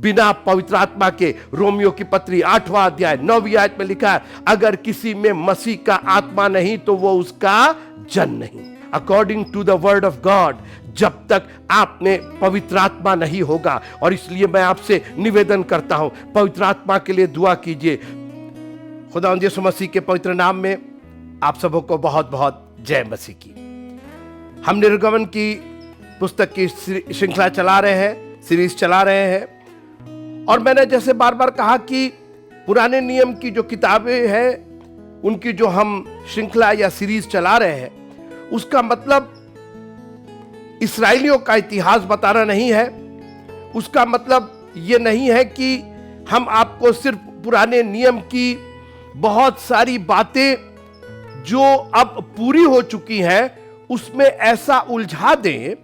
बिना पवित्र आत्मा के। रोमियो की पत्री 8वां अध्याय 9वीं आयत में लिखा है, अगर किसी में मसीह का आत्मा नहीं तो वो उसका जन नहीं। According to the word of God, जब तक आप में पवित्र आत्मा नहीं होगा, और इसलिए मैं आपसे निवेदन करता हूं, पवित्र आत्मा के लिए दुआ कीजिए। खुदावंद यीशु मसीह के पवित्र नाम में आप सबों को बहुत बहुत जय मसीह की। हम निर्गमन की पुस्तक की श्रृंखला चला रहे हैं, सीरीज चला रहे हैं, और मैंने जैसे बार बार कहा कि पुराने नियम की जो किताबें हैं उनकी जो हम श्रृंखला या सीरीज चला रहे हैं, उसका मतलब इस्राएलियों का इतिहास बताना नहीं है। उसका मतलब ये नहीं है कि हम आपको सिर्फ पुराने नियम की बहुत सारी बातें जो अब पूरी हो चुकी हैं उसमें ऐसा उलझा दें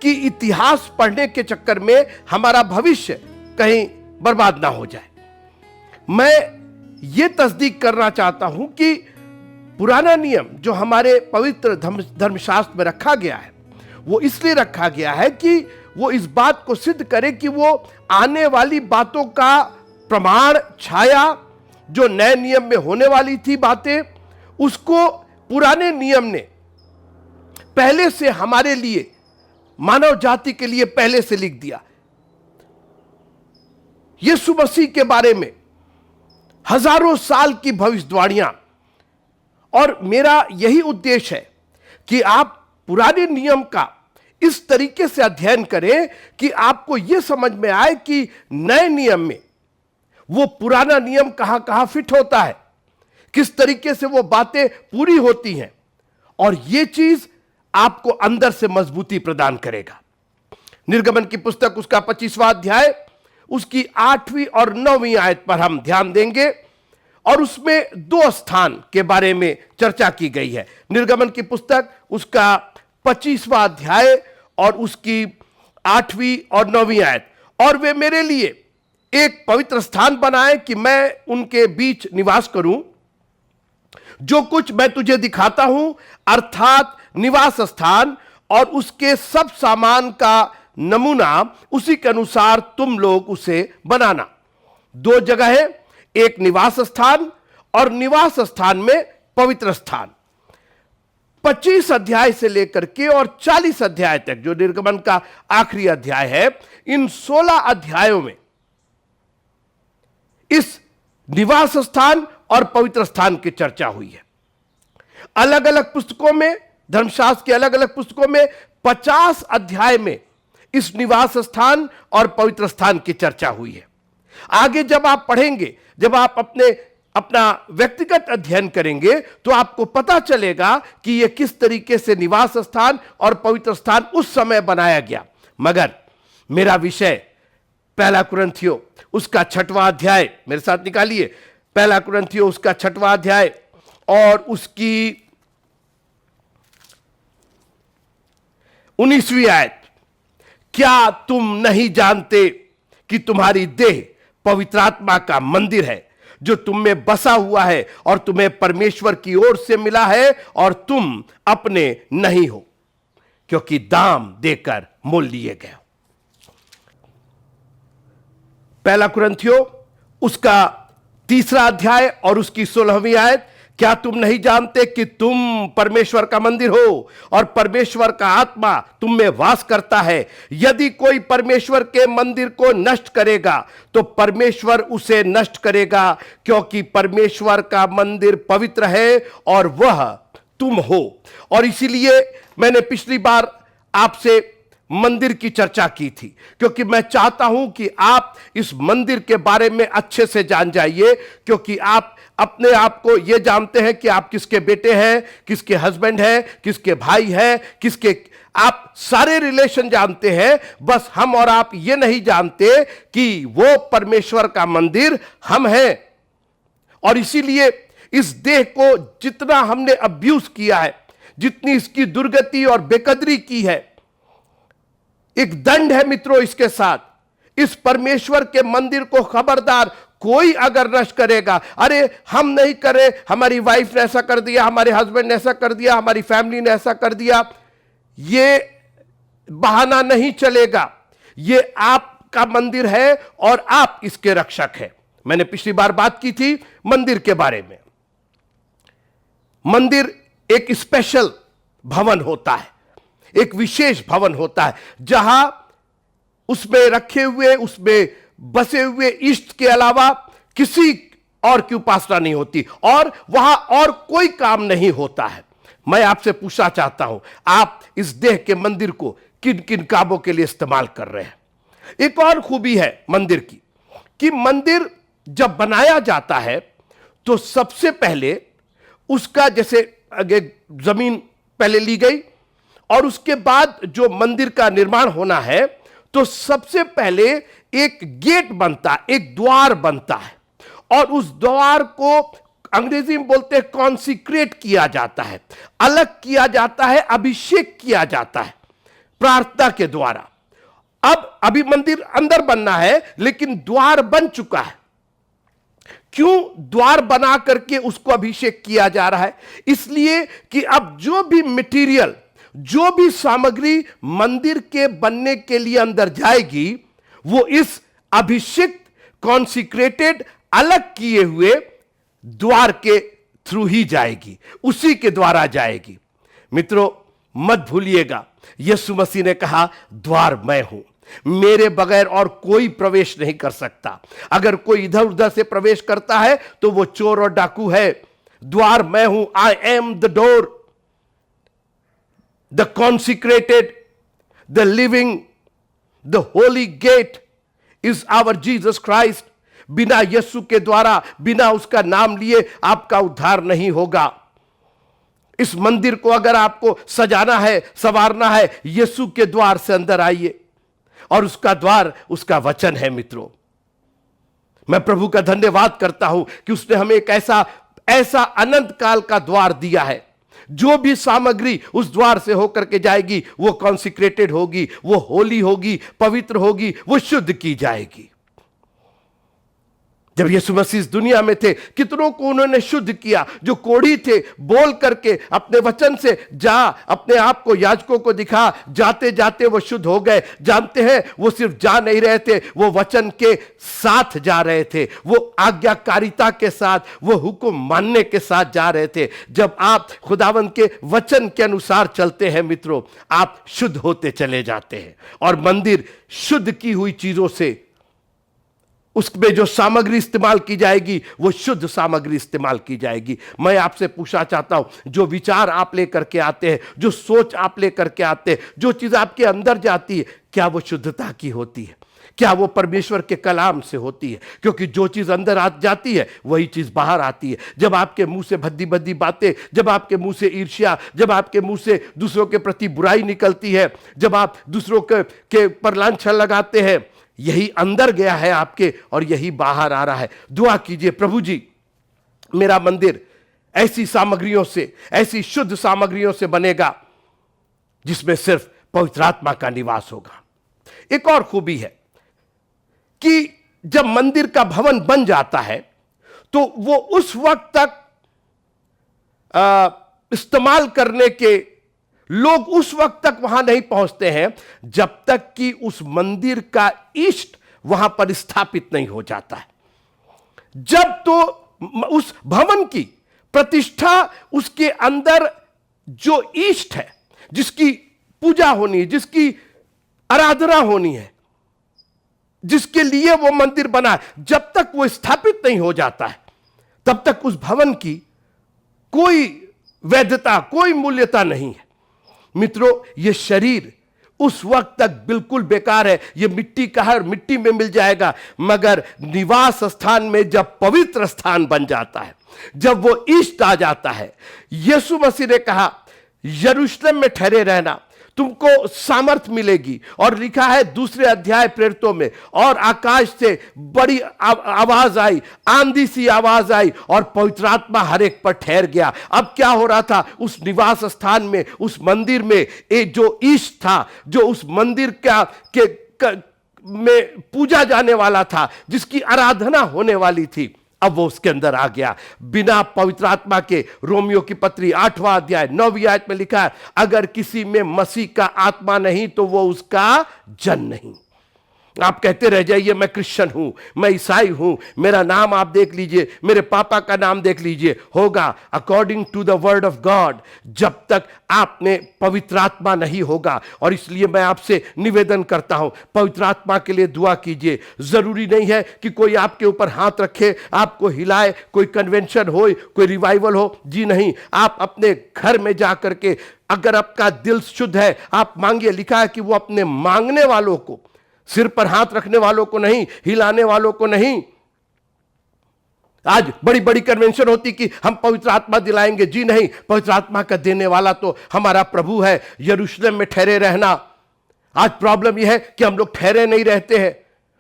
कि इतिहास पढ़ने के चक्कर में हमारा भविष्य कहीं बर्बाद ना हो जाए। मैं ये तस्दीक करना चाहता हूं कि पुराना नियम जो हमारे पवित्र धर्मशास्त्र में रखा गया है, वो इसलिए रखा गया है कि वो इस बात को सिद्ध करे कि वो आने वाली बातों का प्रमाण, छाया, जो नए नियम में होने वाली थी बातें, उसको पुराने नियम ने पहले से हमारे लिए, मानव जाति के लिए पहले से लिख दिया। यीशु मसीह के बारे में हजारों साल की भविष्यवाणियां, और मेरा यही उद्देश्य है कि आप पुराने नियम का इस तरीके से अध्ययन करें कि आपको यह समझ में आए कि नए नियम में वो पुराना नियम कहां कहां फिट होता है, किस तरीके से वो बातें पूरी होती हैं, और ये चीज आपको अंदर से मजबूती प्रदान करेगा। निर्गमन की पुस्तक उसका 25वां अध्याय उसकी 8वीं और 9वीं आयत पर हम ध्यान देंगे, और उसमें 2 स्थान के बारे में चर्चा की गई है। निर्गमन की पुस्तक उसका 25वां अध्याय और उसकी 8वीं और 9वीं आयत, और वे मेरे लिए एक पवित्र स्थान बनाए कि मैं उनके बीच निवास करूं। जो कुछ मैं तुझे दिखाता हूं, अर्थात निवास स्थान और उसके सब सामान का नमूना, उसी के अनुसार तुम लोग उसे बनाना। 2 जगह है, एक निवास स्थान और निवास स्थान में पवित्र स्थान। 25 अध्याय से लेकर के और 40 अध्याय तक जो निर्गमन का आखिरी अध्याय है, इन 16 अध्यायों में इस निवास स्थान और पवित्र स्थान की चर्चा हुई है। अलग अलग पुस्तकों में, धर्मशास्त्र के अलग अलग पुस्तकों में 50 अध्याय में इस निवास स्थान और पवित्र स्थान की चर्चा हुई है। आगे जब आप पढ़ेंगे, जब आप अपना व्यक्तिगत अध्ययन करेंगे, तो आपको पता चलेगा कि यह किस तरीके से निवास स्थान और पवित्र स्थान उस समय बनाया गया। मगर मेरा विषय 1 कुरिन्थियों उसका 6वां अध्याय, मेरे साथ निकालिए, 1 कुरिन्थियों उसका 6वां अध्याय और उसकी 19वीं आयत। क्या तुम नहीं जानते कि तुम्हारी देह पवित्र आत्मा का मंदिर है जो तुम में बसा हुआ है और तुम्हें परमेश्वर की ओर से मिला है, और तुम अपने नहीं हो, क्योंकि दाम देकर मोल लिए गए हो। 1 कुरिन्थियों उसका 3रा अध्याय और उसकी 16वीं आयत। क्या तुम नहीं जानते कि तुम परमेश्वर का मंदिर हो और परमेश्वर का आत्मा तुम में वास करता है? यदि कोई परमेश्वर के मंदिर को नष्ट करेगा तो परमेश्वर उसे नष्ट करेगा, क्योंकि परमेश्वर का मंदिर पवित्र है और वह तुम हो। और इसीलिए मैंने पिछली बार आपसे मंदिर की चर्चा की थी, क्योंकि मैं चाहता हूं कि आप इस मंदिर के बारे में अच्छे से जान जाइए, क्योंकि आप अपने आप को यह जानते हैं कि आप किसके बेटे हैं, किसके हस्बैंड हैं, किसके भाई हैं, किसके, आप सारे रिलेशन जानते हैं। बस हम और आप ये नहीं जानते कि वो परमेश्वर का मंदिर हम हैं। और इसीलिए इस देह को जितना हमने अब्यूज किया है, जितनी इसकी दुर्गति और बेकदरी की है, एक दंड है मित्रों इसके साथ। इस परमेश्वर के मंदिर को खबरदार कोई अगर नष्ट करेगा, अरे हम नहीं करे, हमारी वाइफ ने ऐसा कर दिया, हमारे हस्बैंड ने ऐसा कर दिया, हमारी फैमिली ने ऐसा कर दिया, ये बहाना नहीं चलेगा। ये आप का मंदिर है और आप इसके रक्षक हैं। मैंने पिछली बार बात की थी मंदिर के बारे में। मंदिर एक स्पेशल भवन होता है, एक विशेष भवन होता है, जहां उसमें रखे हुए, उसमें बसे हुए इष्ट के अलावा किसी और की उपासना नहीं होती और वहां और कोई काम नहीं होता है। मैं आपसे पूछना चाहता हूं, आप इस देह के मंदिर को किन किन कामों के लिए इस्तेमाल कर रहे हैं? एक और खूबी है मंदिर की कि मंदिर जब बनाया जाता है तो सबसे पहले उसका, जैसे जमीन पहले ली गई और उसके बाद जो मंदिर का निर्माण होना है, तो सबसे पहले एक गेट बनता, एक द्वार बनता है और उस द्वार को अंग्रेजी में बोलते हैं कॉन्सिक्रेट किया जाता है, अलग किया जाता है, अभिषेक किया जाता है प्रार्थना के द्वारा। अब अभी मंदिर अंदर बनना है लेकिन द्वार बन चुका है। क्यों द्वार बना करके उसको अभिषेक किया जा रहा है? इसलिए कि अब जो भी मटेरियल, जो भी सामग्री मंदिर के बनने के लिए अंदर जाएगी, वो इस अभिषिक्त, कॉन्सिक्रेटेड, अलग किए हुए द्वार के थ्रू ही जाएगी, उसी के द्वारा जाएगी। मित्रों, मत भूलिएगा, यीशु मसीह ने कहा द्वार मैं हूं, मेरे बगैर और कोई प्रवेश नहीं कर सकता। अगर कोई इधर उधर से प्रवेश करता है तो वो चोर और डाकू है। द्वार मैं हूं, I am the door, the consecrated, the living, the holy gate is our Jesus Christ. बिना यीशु के द्वारा, बिना उसका नाम लिए आपका उद्धार नहीं होगा। इस मंदिर को अगर आपको सजाना है, संवारना है, यीशु के द्वार से अंदर आइए और उसका द्वार उसका वचन है। मित्रों, मैं प्रभु का धन्यवाद करता हूं कि उसने हमें एक ऐसा अनंत काल का द्वार दिया है। जो भी सामग्री उस द्वार से होकर के जाएगी वो कॉन्सिक्रेटेड होगी, वो होली होगी, पवित्र होगी, वो शुद्ध की जाएगी। जब यीशु मसीह इस दुनिया में थे, कितनों को उन्होंने शुद्ध किया। जो कोढ़ी थे, बोल करके अपने वचन से जा, अपने आप को याजकों को दिखा, जाते जाते वो शुद्ध हो गए। जानते हैं, वो सिर्फ जा नहीं रहे थे, वो वचन के साथ जा रहे थे, वो आज्ञाकारिता के साथ, वो हुक्म मानने के साथ जा रहे थे। जब आप खुदावंद के वचन के अनुसार चलते हैं मित्रों, आप शुद्ध होते चले जाते हैं। और मंदिर शुद्ध की हुई चीजों से, उसमें जो सामग्री इस्तेमाल की जाएगी वो शुद्ध सामग्री इस्तेमाल की जाएगी। मैं आपसे पूछना चाहता हूं, जो विचार आप लेकर के आते हैं, जो सोच आप लेकर के आते हैं, जो चीज आपके अंदर जाती है, क्या वो शुद्धता की होती है? क्या वो परमेश्वर के कलाम से होती है? क्योंकि जो चीज अंदर आ जाती है वही चीज बाहर आती है। जब आपके मुंह से भद्दी भद्दी बातें, जब आपके मुंह से ईर्ष्या, जब आपके मुंह से दूसरों के प्रति बुराई निकलती है, जब आप दूसरों के पर लांछन लगाते हैं, यही अंदर गया है आपके और यही बाहर आ रहा है। दुआ कीजिए, प्रभु जी, मेरा मंदिर ऐसी सामग्रियों से, ऐसी शुद्ध सामग्रियों से बनेगा जिसमें सिर्फ पवित्र आत्मा का निवास होगा। एक और खूबी है कि जब मंदिर का भवन बन जाता है तो वो उस वक्त तक इस्तेमाल करने के लोग उस वक्त तक वहां नहीं पहुंचते हैं जब तक कि उस मंदिर का इष्ट वहां पर स्थापित नहीं हो जाता है। जब तो उस भवन की प्रतिष्ठा, उसके अंदर जो इष्ट है, जिसकी पूजा होनी है, जिसकी आराधना होनी है, जिसके लिए वो मंदिर बना है, जब तक वो स्थापित नहीं हो जाता है तब तक उस भवन की कोई वैधता, कोई मूल्यता नहीं है। मित्रों, ये शरीर उस वक्त तक बिल्कुल बेकार है, ये मिट्टी का है, मिट्टी में मिल जाएगा। मगर निवास स्थान में जब पवित्र स्थान बन जाता है, जब वो इष्ट आ जाता है, यीशु मसीह ने कहा यरूशलेम में ठहरे रहना, तुमको सामर्थ मिलेगी। और लिखा है दूसरे अध्याय प्रेरितों में, और आकाश से बड़ी आवाज आई, आंधी सी आवाज आई और पवित्र आत्मा हर एक पर ठहर गया। अब क्या हो रहा था? उस निवास स्थान में, उस मंदिर में एक जो इष्ट था, जो उस मंदिर में पूजा जाने वाला था, जिसकी आराधना होने वाली थी, अब वो उसके अंदर आ गया। बिना पवित्र आत्मा के, रोमियो की पत्री 8वां अध्याय 9वीं आयत में लिखा है, अगर किसी में मसीह का आत्मा नहीं तो वो उसका जन नहीं। आप कहते रह जाइए मैं क्रिश्चियन हूं, मैं ईसाई हूं, मेरा नाम आप देख लीजिए, मेरे पापा का नाम देख लीजिए, होगा according to the word of God जब तक आपने पवित्र आत्मा नहीं होगा। और इसलिए मैं आपसे निवेदन करता हूं, पवित्र आत्मा के लिए दुआ कीजिए। जरूरी नहीं है कि कोई आपके ऊपर हाथ रखे, आपको हिलाए, कोई कन्वेंशन हो, कोई रिवाइवल हो, जी नहीं। आप अपने घर में जाकर के अगर आपका दिल शुद्ध है, आप मांगिए। लिखा है कि वो अपने मांगने वालों को, सिर पर हाथ रखने वालों को नहीं, हिलाने वालों को नहीं। आज बड़ी बड़ी कन्वेंशन होती कि हम पवित्र आत्मा दिलाएंगे, जी नहीं। पवित्र आत्मा का देने वाला तो हमारा प्रभु है। यरूशलेम में ठहरे रहना, आज प्रॉब्लम यह है कि हम लोग ठहरे नहीं रहते हैं,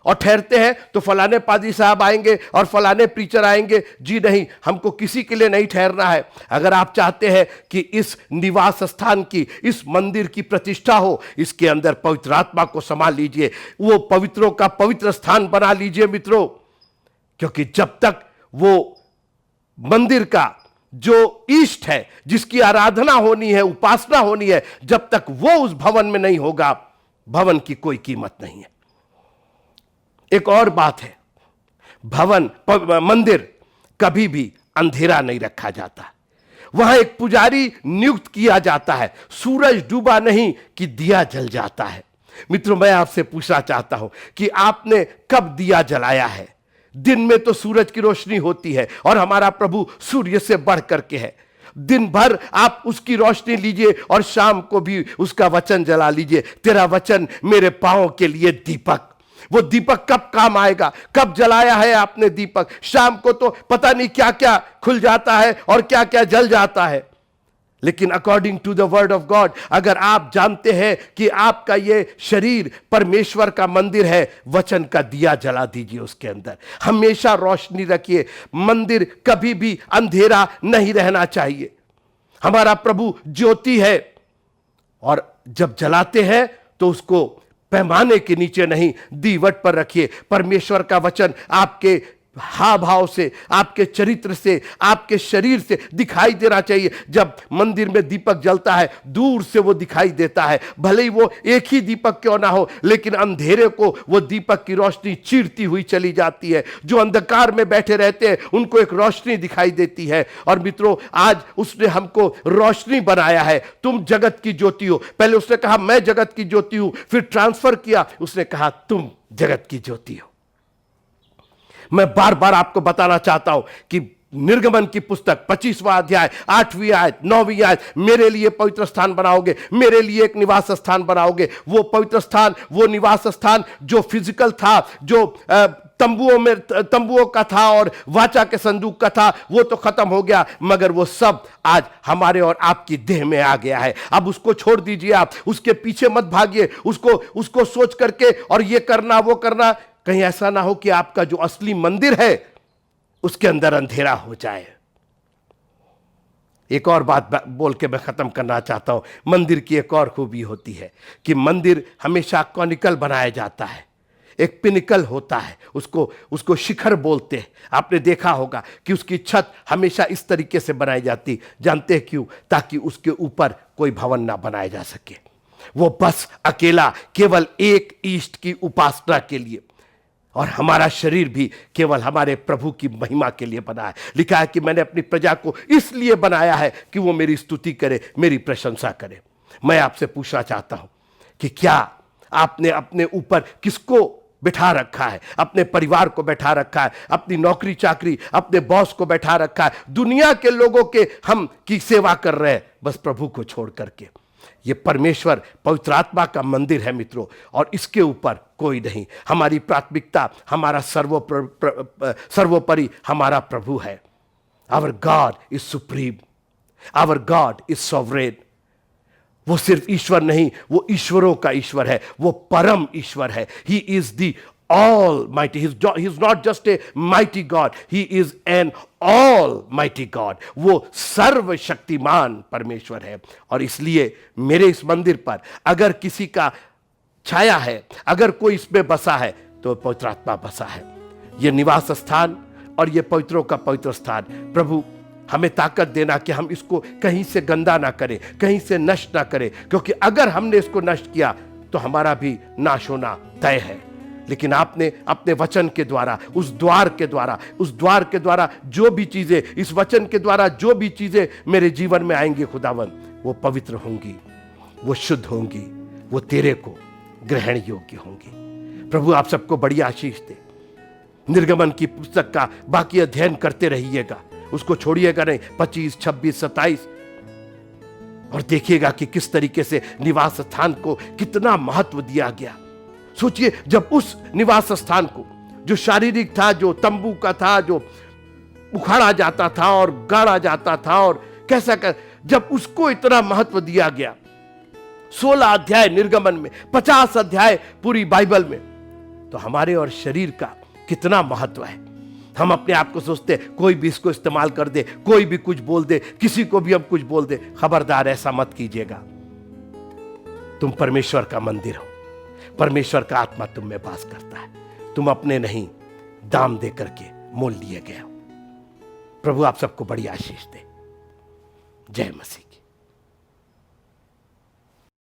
और ठहरते हैं तो फलाने पादरी साहब आएंगे और फलाने प्रीचर आएंगे, जी नहीं। हमको किसी के लिए नहीं ठहरना है। अगर आप चाहते हैं कि इस निवास स्थान की, इस मंदिर की प्रतिष्ठा हो, इसके अंदर पवित्र आत्मा को संभाल लीजिए, वो पवित्रों का पवित्र स्थान बना लीजिए मित्रों। क्योंकि जब तक वो मंदिर का जो ईष्ट है, जिसकी आराधना होनी है, उपासना होनी है, जब तक वो उस भवन में नहीं होगा, भवन की कोई कीमत नहीं है। एक और बात है, भवन मंदिर कभी भी अंधेरा नहीं रखा जाता। वहां एक पुजारी नियुक्त किया जाता है, सूरज डूबा नहीं कि दिया जल जाता है। मित्रों, मैं आपसे पूछना चाहता हूं कि आपने कब दिया जलाया है? दिन में तो सूरज की रोशनी होती है और हमारा प्रभु सूर्य से बढ़ करके है। दिन भर आप उसकी रोशनी लीजिए और शाम को भी उसका वचन जला लीजिए। तेरा वचन मेरे पांव के लिए दीपक। वो दीपक कब काम आएगा? कब जलाया है आपने दीपक? शाम को तो पता नहीं क्या क्या खुल जाता है और क्या क्या जल जाता है। लेकिन according to the word of God, अगर आप जानते हैं कि आपका ये शरीर परमेश्वर का मंदिर है, वचन का दिया जला दीजिए उसके अंदर। हमेशा रोशनी रखिए। मंदिर कभी भी अंधेरा नहीं रहना चाहिए। हमारा प्रभु ज्योति है, और जब जलाते हैं तो उसको पैमाने के नीचे नहीं, दीवट पर रखिए। परमेश्वर का वचन आपके हाव भाव से, आपके चरित्र से, आपके शरीर से दिखाई देना चाहिए। जब मंदिर में दीपक जलता है, दूर से वो दिखाई देता है। भले ही वो एक ही दीपक क्यों ना हो, लेकिन अंधेरे को वो दीपक की रोशनी चीरती हुई चली जाती है। जो अंधकार में बैठे रहते हैं उनको एक रोशनी दिखाई देती है। और मित्रों, आज उसने हमको रोशनी बनाया है। तुम जगत की ज्योति हो। पहले उसने कहा मैं जगत की ज्योति हूं, फिर ट्रांसफर किया, उसने कहा तुम जगत की ज्योति हो। मैं बार बार आपको बताना चाहता हूं कि निर्गमन की पुस्तक 25वां अध्याय 8वीं आयत 9वीं आयत, मेरे लिए पवित्र स्थान बनाओगे, मेरे लिए एक निवास स्थान बनाओगे। वो पवित्र स्थान, वो निवास स्थान जो फिजिकल था, जो तंबुओं का था और वाचा के संदूक का था, वो तो खत्म हो गया, मगर वो सब आज हमारे और आपकी देह में आ गया है। अब उसको छोड़ दीजिए, आप उसके पीछे मत भागिए। उसको सोच करके और ये करना वो करना, कहीं ऐसा ना हो कि आपका जो असली मंदिर है उसके अंदर अंधेरा हो जाए। एक और बात बोल के मैं खत्म करना चाहता हूं। मंदिर की एक और खूबी होती है कि मंदिर हमेशा कॉनिकल बनाया जाता है, एक पिनिकल होता है, उसको शिखर बोलते हैं। आपने देखा होगा कि उसकी छत हमेशा इस तरीके से बनाई जाती। जानते हैं क्यों? ताकि उसके ऊपर कोई भवन ना बनाया जा सके। वो बस अकेला केवल एक ईष्ट की उपासना के लिए, और हमारा शरीर भी केवल हमारे प्रभु की महिमा के लिए बना है। लिखा है कि मैंने अपनी प्रजा को इसलिए बनाया है कि वो मेरी स्तुति करे, मेरी प्रशंसा करे। मैं आपसे पूछना चाहता हूं कि क्या आपने अपने ऊपर किसको बिठा रखा है? अपने परिवार को बैठा रखा है, अपनी नौकरी चाकरी, अपने बॉस को बैठा रखा है, दुनिया के लोगों के हम की सेवा कर रहे हैं, बस प्रभु को छोड़ करके। ये परमेश्वर पवित्र आत्मा का मंदिर है मित्रों, और इसके ऊपर कोई नहीं। हमारी प्राथमिकता, हमारा सर्वोपरि हमारा प्रभु है। Our God is supreme, our God is sovereign. वो सिर्फ ईश्वर नहीं, वो ईश्वरों का ईश्वर है, वो परम ईश्वर है। He is the Almighty. He is not just a mighty God. He is an Almighty God. वो सर्वशक्तिमान परमेश्वर है। और इसलिए मेरे इस मंदिर पर अगर किसी का छाया है, अगर कोई इसमें बसा है, तो पवित्र आत्मा बसा है। ये निवास स्थान और ये पवित्रों का पवित्र स्थान, प्रभु हमें ताकत देना कि हम इसको कहीं से गंदा ना करें, कहीं से नष्ट ना करें, क्योंकि अगर हमने इसको नष्ट किया तो हमारा भी नाश होना तय है। लेकिन आपने अपने वचन के द्वारा, उस द्वार के द्वारा जो भी चीजें, इस वचन के द्वारा जो भी चीजें मेरे जीवन में आएंगी खुदावन, वो पवित्र होंगी, वो शुद्ध होंगी, वो तेरे को ग्रहण योग्य होंगी। प्रभु आप सबको बड़ी आशीष दे। निर्गमन की पुस्तक का बाकी अध्ययन करते रहिएगा, उसको छोड़िएगा नहीं, 25, 26, 27, और देखिएगा कि किस तरीके से निवास स्थान को कितना महत्व दिया गया। सोचिए, जब उस निवास स्थान को, जो शारीरिक था, जो तंबू का था, जो उखाड़ा जाता था और गाड़ा जाता था और कैसा जब उसको इतना महत्व दिया गया, 16 अध्याय निर्गमन में, 50 अध्याय पूरी बाइबल में, तो हमारे और शरीर का कितना महत्व है। हम अपने आप को सोचते कोई भी इसको इस्तेमाल कर दे, कोई भी कुछ बोल दे, किसी को भी हम कुछ बोल दे। खबरदार, ऐसा मत कीजिएगा। तुम परमेश्वर का मंदिर हो, परमेश्वर का आत्मा तुम में वास करता है। तुम अपने नहीं, दाम दे करके मोल लिए गए हो। प्रभु आप सबको बड़ी आशीष दे। जय मसीह।